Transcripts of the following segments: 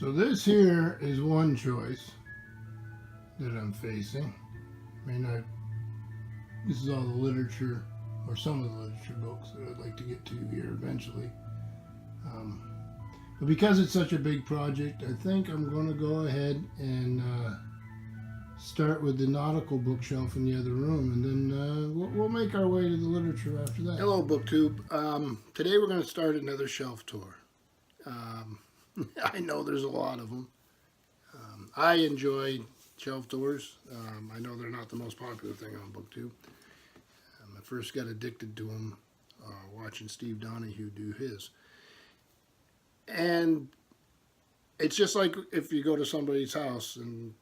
So this here is one choice that I'm facing. I mean, this is all the literature, or some of the literature books that I'd like to get to here eventually. Um, but because it's such a big project, I think I'm going to go ahead and start with the nautical bookshelf in the other room, and then we'll make our way to the literature after that. Hello, BookTube. Today we're going to start another shelf tour. I know there's a lot of them. I enjoy shelf tours. I know they're not the most popular thing on BookTube. I first got addicted to them watching Steve Donahue do his. And it's just like if you go to somebody's house and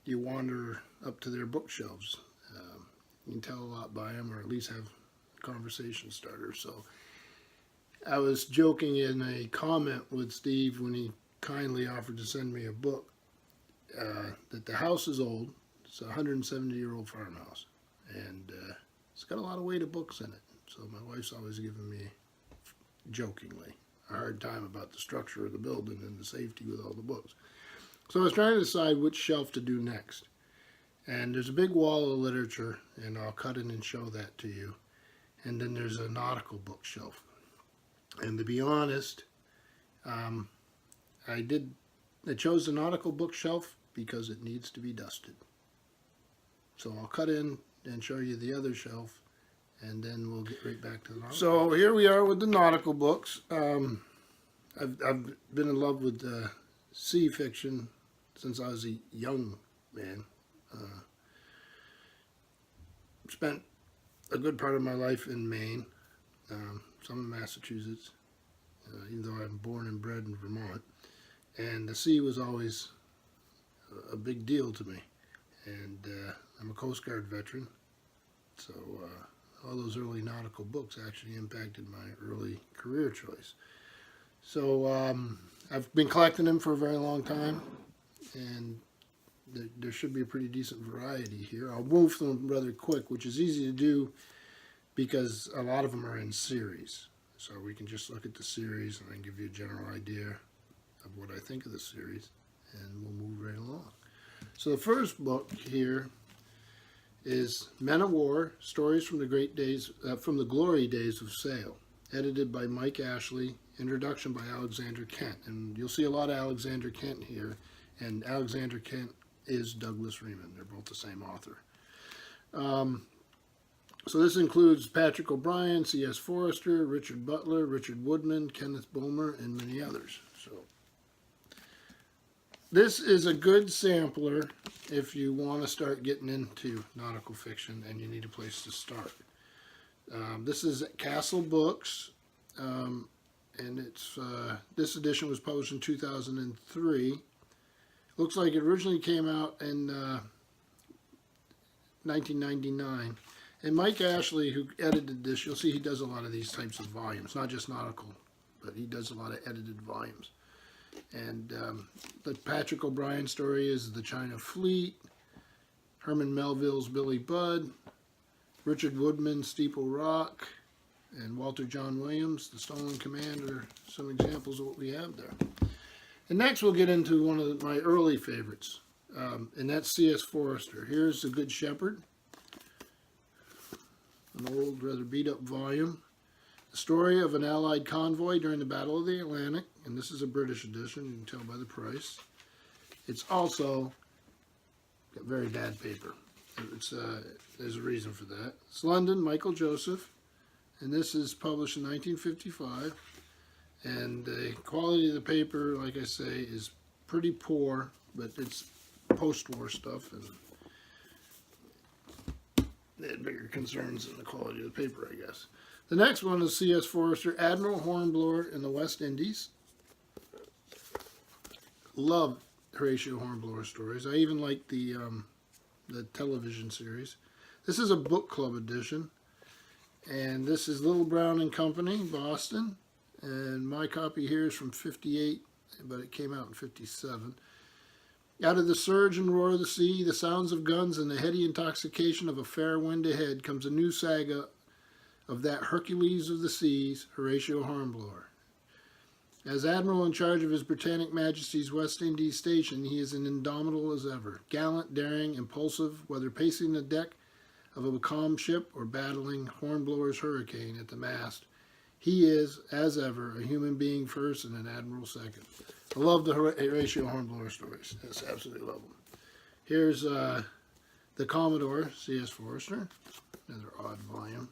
you wander up to their bookshelves. You can tell a lot by them, or at least have a conversation starter. So I was joking in a comment with Steve when he kindly offered to send me a book that the house is old. It's a 170-year-old farmhouse, and it's got a lot of weight of books in it. So my wife's always giving me, jokingly, a hard time about the structure of the building and the safety with all the books. So I was trying to decide which shelf to do next. And there's a big wall of literature, and I'll cut in and show that to you. And then there's a nautical bookshelf. And to be honest, I chose the nautical bookshelf because it needs to be dusted. So I'll cut in and show you the other shelf, and then we'll get right back to the nautical. So here we are with the nautical books. I've been in love with sea fiction since I was a young man. Spent a good part of my life in Maine, some in Massachusetts, even though I'm born and bred in Vermont. And the sea was always a big deal to me. And I'm a Coast Guard veteran, so all those early nautical books actually impacted my early career choice. So I've been collecting them for a very long time, and there should be a pretty decent variety here. I'll move through them rather quick, which is easy to do because a lot of them are in series. So we can just look at the series and then give you a general idea of what I think of the series, and we'll move right along. So the first book here is Men of War: Stories from the Great Days, from the Glory Days of Sail, edited by Mike Ashley, introduction by Alexander Kent. And you'll see a lot of Alexander Kent here, and Alexander Kent is Douglas Freeman. They're both the same author. So this includes Patrick O'Brian, C.S. Forester, Richard Butler, Richard Woodman, Kenneth Bulmer, and many others. So this is a good sampler if you want to start getting into nautical fiction and you need a place to start. This is at Castle Books, and it's this edition was published in 2003. Looks like it originally came out in 1999. And Mike Ashley, who edited this, you'll see he does a lot of these types of volumes, not just nautical, but he does a lot of edited volumes. And the Patrick O'Brian story is The China Fleet, Herman Melville's Billy Budd, Richard Woodman's Steeple Rock, and Walter John Williams, The Stolen Command, are some examples of what we have there. And next we'll get into one of my early favorites, and that's C.S. Forester. Here's The Good Shepherd, an old, rather beat-up volume. The story of an Allied convoy during the Battle of the Atlantic, and this is a British edition, you can tell by the price. It's also got very bad paper. There's a reason for that. It's London, Michael Joseph, and this is published in 1955. And the quality of the paper, like I say, is pretty poor, but it's post-war stuff, and they had bigger concerns than the quality of the paper, I guess. The next one is C.S. Forester, Admiral Hornblower in the West Indies. Love Horatio Hornblower stories. I even like the television series. This is a book club edition, and this is Little Brown and Company, Boston. And my copy here is from '58, but it came out in '57. Out of the surge and roar of the sea, the sounds of guns, and the heady intoxication of a fair wind ahead comes a new saga of that Hercules of the seas, Horatio Hornblower. As Admiral in charge of His Britannic Majesty's West Indies station, he is as indomitable as ever, gallant, daring, impulsive, whether pacing the deck of a becalmed ship or battling Hornblower's hurricane at the mast. He is, as ever, a human being first and an admiral second. I love the Horatio Hornblower stories. Yes, absolutely love them. Here's the Commodore, C.S. Forester. Another odd volume.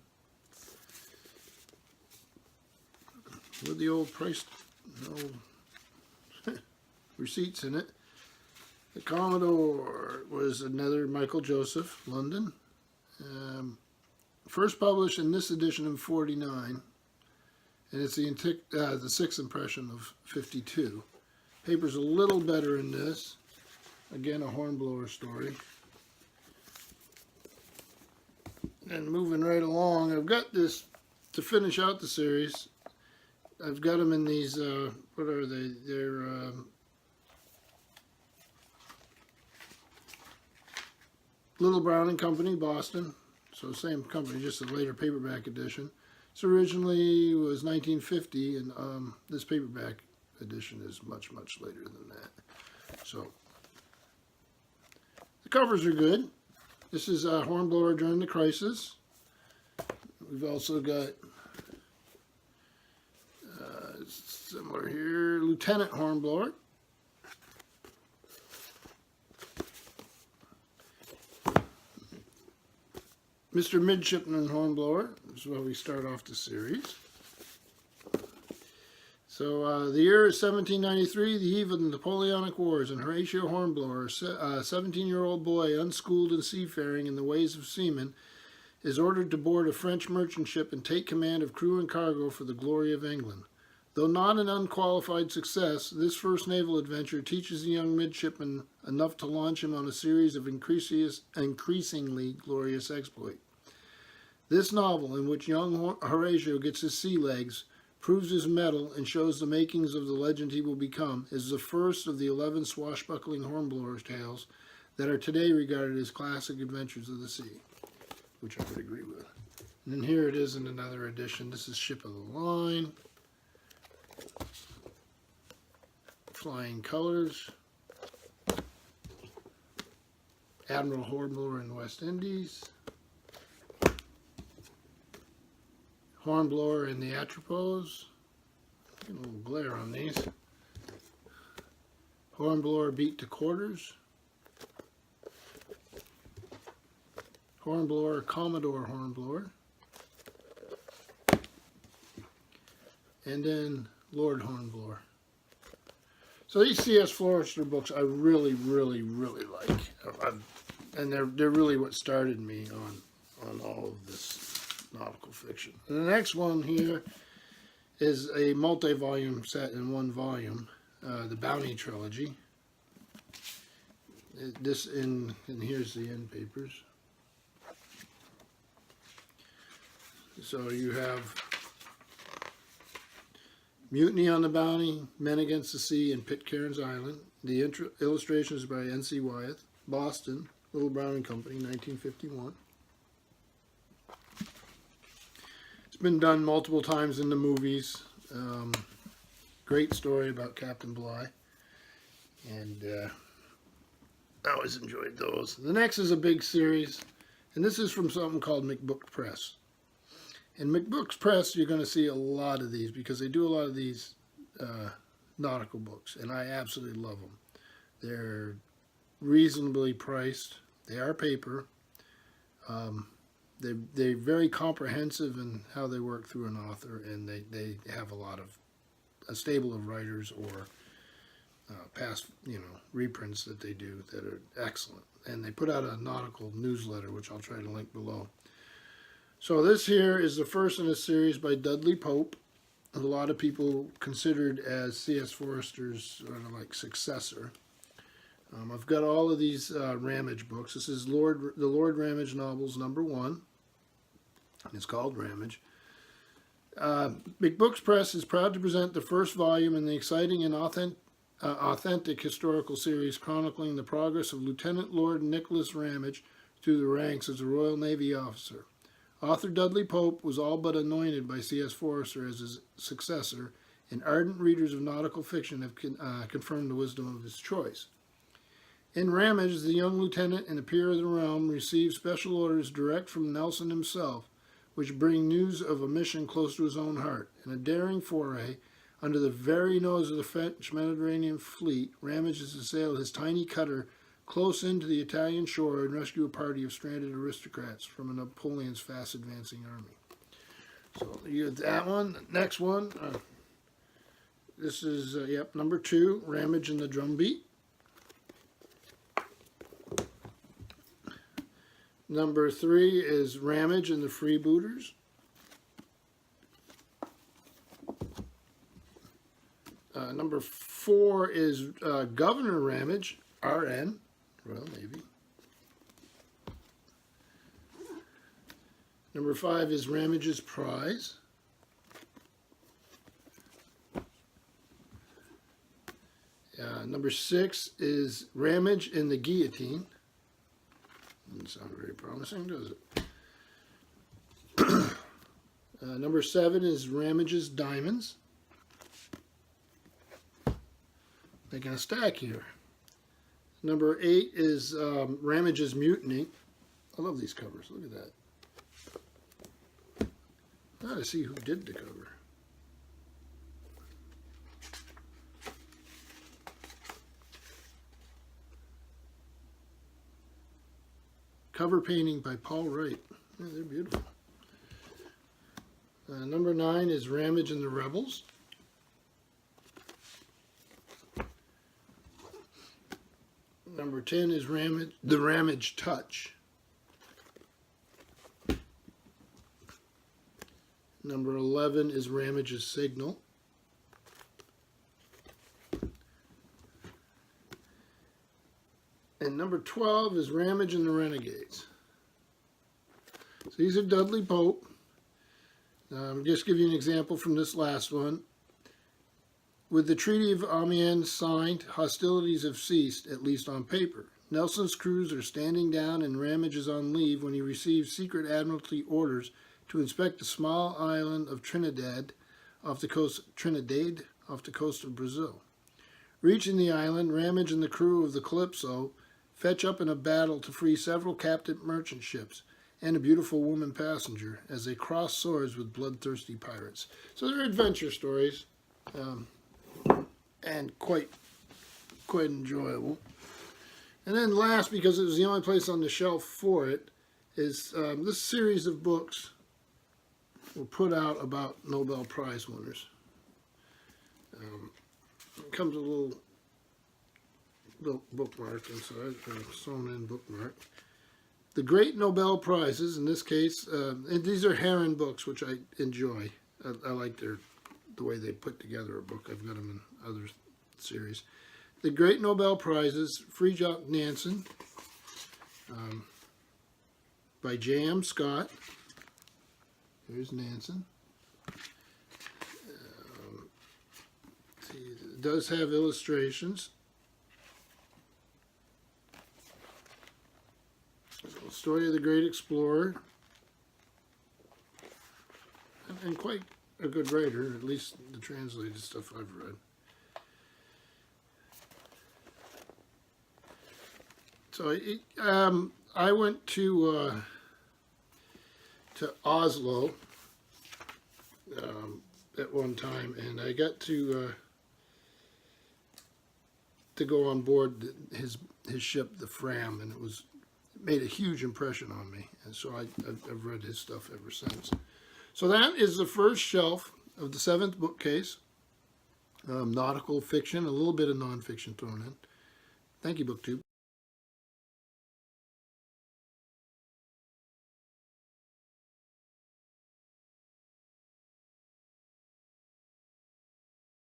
With the old price, no receipts in it. The Commodore was another Michael Joseph, London. First published in this edition in '49. And it's the sixth impression of 52. Paper's a little better in this. Again, a Hornblower story. And moving right along, I've got this, to finish out the series, I've got them in these, what are they? They're Little Brown and Company, Boston. So same company, just a later paperback edition. This originally was 1950, and this paperback edition is much, much later than that. So, the covers are good. This is Hornblower during the crisis. We've also got, similar here, Lieutenant Hornblower. Mr. Midshipman Hornblower. This is where we start off the series. So the year is 1793, the eve of the Napoleonic Wars, and Horatio Hornblower, a 17-year-old boy unschooled in seafaring and the ways of seamen, is ordered to board a French merchant ship and take command of crew and cargo for the glory of England. Though not an unqualified success, this first naval adventure teaches the young midshipman enough to launch him on a series of increasingly glorious exploits. This novel, in which young Horatio gets his sea legs, proves his mettle, and shows the makings of the legend he will become, is the first of the 11 swashbuckling Hornblower tales that are today regarded as classic adventures of the sea, which I would agree with. And then here it is in another edition. This is Ship of the Line. Flying Colors. Admiral Hornblower in the West Indies. Hornblower in the Atropos. Getting a little glare on these. Hornblower beat to quarters. Hornblower, Commodore Hornblower. And then Lord Hornblower. So these C.S. Forester books I really, really, really like. And they're really what started me on all of this nautical fiction. And the next one here is a multi-volume set in one volume, the Bounty Trilogy. And here's the end papers. So you have Mutiny on the Bounty, Men Against the Sea, and Pitcairn's Island. The illustrations by N.C. Wyeth, Boston, Little Brown and Company, 1951. It's been done multiple times in the movies. Great story about Captain Bligh. And I always enjoyed those. The next is a big series, and this is from something called McBook Press. In McBook's Press, you're going to see a lot of these because they do a lot of these nautical books, and I absolutely love them. They're reasonably priced. They are paper. They're very comprehensive in how they work through an author, and they have a stable of writers or past reprints that they do that are excellent. And they put out a nautical newsletter, which I'll try to link below. So this here is the first in a series by Dudley Pope, a lot of people considered as C.S. Forester's successor. I've got all of these Ramage books. This is the Lord Ramage novels #1. It's called Ramage. McBook's Press is proud to present the first volume in the exciting and authentic historical series chronicling the progress of Lieutenant Lord Nicholas Ramage through the ranks as a Royal Navy officer. Author Dudley Pope was all but anointed by C.S. Forester as his successor and ardent readers of nautical fiction have confirmed the wisdom of his choice. In Ramage, the young lieutenant and a peer of the realm receive special orders direct from Nelson himself, which bring news of a mission close to his own heart. In a daring foray, under the very nose of the French Mediterranean fleet, Ramage is to sail his tiny cutter close into the Italian shore and rescue a party of stranded aristocrats from Napoleon's fast advancing army. So you have that one. Next one, this is, number 2, Ramage and the Drumbeat. Number 3 is Ramage and the Freebooters. Number 4 is Governor Ramage, RN, Royal Navy. Number 5 is Ramage's Prize. Number 6 is Ramage and the Guillotine. Doesn't sound very promising, does it? Number 7 is Ramage's Diamonds. Making a stack here. Number 8 is Ramage's Mutiny. I love these covers. Look at that. I gotta see who did the cover. Cover painting by Paul Wright. Yeah, they're beautiful. Number 9 is Ramage and the Rebels. Number 10 is the Ramage Touch. Number 11 is Ramage's Signal. And number 12 is Ramage and the Renegades. So these are Dudley Pope. Just give you an example from this last one. With the Treaty of Amiens signed, hostilities have ceased, at least on paper. Nelson's crews are standing down and Ramage is on leave when he receives secret Admiralty orders to inspect the small island of Trinidad off the coast of Brazil. Reaching the island, Ramage and the crew of the Calypso fetch up in a battle to free several captive merchant ships and a beautiful woman passenger as they cross swords with bloodthirsty pirates. So they're adventure stories, and quite enjoyable. And then last, because it was the only place on the shelf for it, is this series of books were put out about Nobel Prize winners. It comes with a little bookmark inside, a sewn-in bookmark. The Great Nobel Prizes, in this case, and these are Heron books, which I enjoy. I like the way they put together a book. I've got them in other series. The Great Nobel Prizes, Fridtjof Nansen, by J.M. Scott. Here's Nansen. It does have illustrations. Story of the Great Explorer, and quite a good writer, at least the translated stuff I've read. So I went to Oslo at one time, and I got to go on board his ship, the Fram, and it made a huge impression on me, and so I've read his stuff ever since. So that is the first shelf of the 7th bookcase. Nautical fiction, a little bit of nonfiction thrown in. Thank you, BookTube.